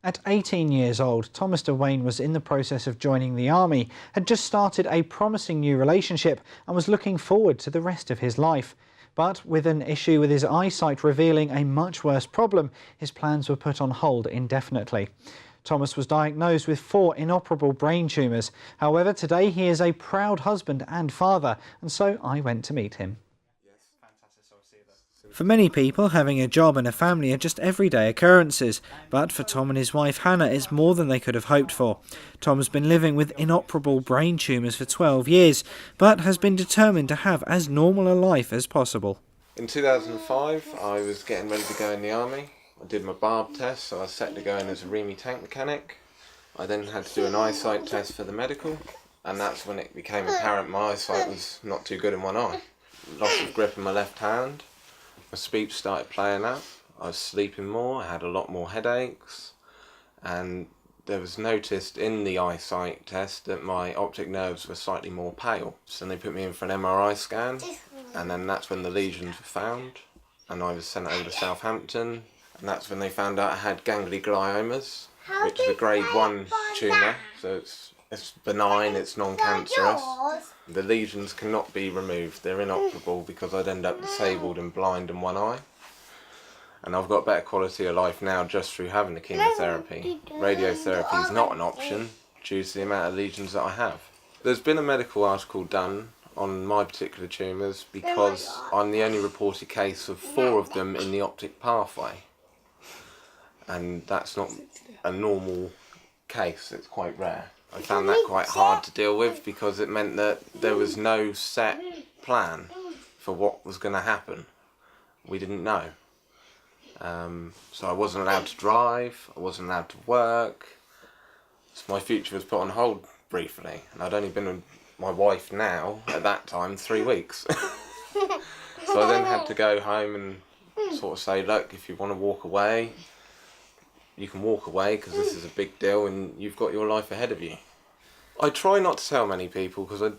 At 18 years old, Thomas DeWayne was in the process of joining the army, had just started a promising new relationship and was looking forward to the rest of his life. But with an issue with his eyesight revealing a much worse problem, his plans were put on hold indefinitely. Thomas was diagnosed with 4 inoperable brain tumours. However, today he is a proud husband and father, and so I went to meet him. For many people, having a job and a family are just everyday occurrences, but for Tom and his wife Hannah, it's more than they could have hoped for. Tom has been living with inoperable brain tumours for 12 years, but has been determined to have as normal a life as possible. In 2005, I was getting ready to go in the army. I did my barb test, so I was set to go in as a REME tank mechanic. I then had to do an eyesight test for the medical, and that's when it became apparent my eyesight was not too good in one eye. Loss of grip in my left hand. My speech started playing up, I was sleeping more, I had a lot more headaches, and there was noticed in the eyesight test that my optic nerves were slightly more pale. So they put me in for an MRI scan, and then that's when the lesions were found, and I was sent over to Southampton, and that's when they found out I had gangliomas, which is a grade 1 tumour, so it's benign, it's non-cancerous. The lesions cannot be removed, they're inoperable because I'd end up disabled and blind in one eye. And I've got better quality of life now just through having the chemotherapy. Radiotherapy is not an option due to the amount of lesions that I have. There's been a medical article done on my particular tumours because I'm the only reported case of 4 of them in the optic pathway. And that's not a normal case, it's quite rare. I found that quite hard to deal with because it meant that there was no set plan for what was going to happen. We didn't know. So I wasn't allowed to drive, I wasn't allowed to work. So my future was put on hold briefly, and I'd only been with my wife now, at that time, 3 weeks. So I then had to go home and sort of say, look, if you want to walk away, you can walk away because this is a big deal and you've got your life ahead of you. I try not to tell many people because I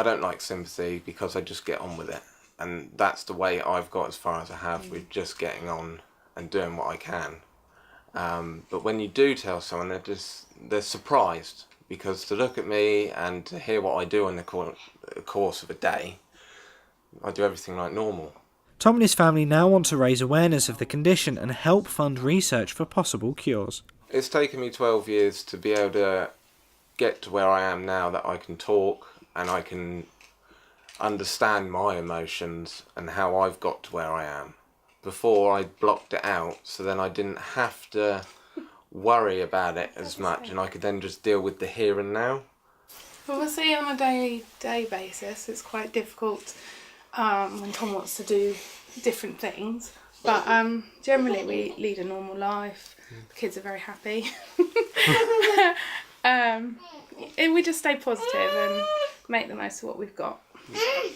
don't like sympathy because I just get on with it, and that's the way I've got as far as I have with just getting on and doing what I can. But when you do tell someone, they're surprised because to look at me and to hear what I do in the course of a day, I do everything like normal. Tom and his family now want to raise awareness of the condition and help fund research for possible cures. It's taken me 12 years to be able to get to where I am now, that I can talk and I can understand my emotions and how I've got to where I am. Before I blocked it out, so then I didn't have to worry about it as much and I could then just deal with the here and now. Obviously on a day-to-day basis it's quite difficult when Tom wants to do different things, but generally we lead a normal life. The kids are very happy. We just stay positive and make the most of what we've got.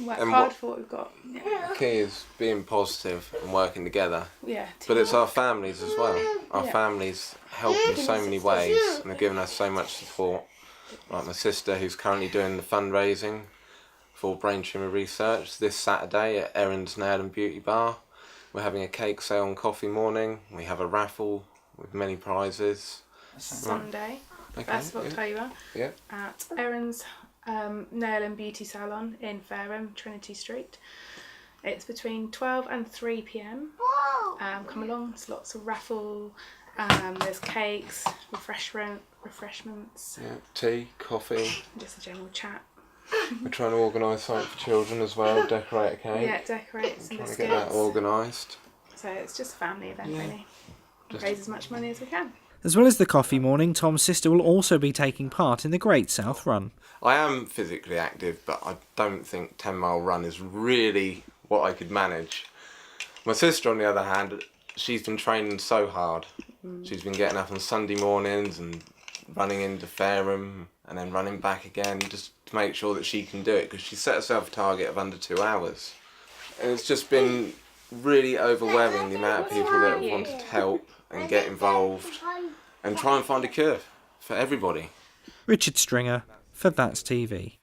Work hard for what we've got. Yeah. The key is being positive and working together. Yeah. But it's our families as well. Our families help in so many ways and have given us so much support. Like my sister, who's currently doing the fundraising for brain tumour research this Saturday at Erin's Nail and Beauty Bar. We're having a cake sale on coffee morning. We have a raffle with many prizes. Sunday, 1st of October, at Erin's Nail and Beauty Salon in Fareham, Trinity Street. It's between 12 and 3 p.m. Come along, there's lots of raffle, there's cakes, refreshments. Yeah, tea, coffee. Just a general chat. We're trying to organise something for children as well, decorate a cake. Yeah, decorate some biscuits. Trying to get that organised. So it's just a family event really. Raise as much money as we can. As well as the coffee morning, Tom's sister will also be taking part in the Great South Run. I am physically active, but I don't think 10-mile run is really what I could manage. My sister, on the other hand, she's been training so hard. She's been getting up on Sunday mornings and running into Fareham and then running back again just to make sure that she can do it, because she set herself a target of under 2 hours. And it's just been really overwhelming, the amount of people that have wanted to help and get involved and try and find a cure for everybody. Richard Stringer for That's TV.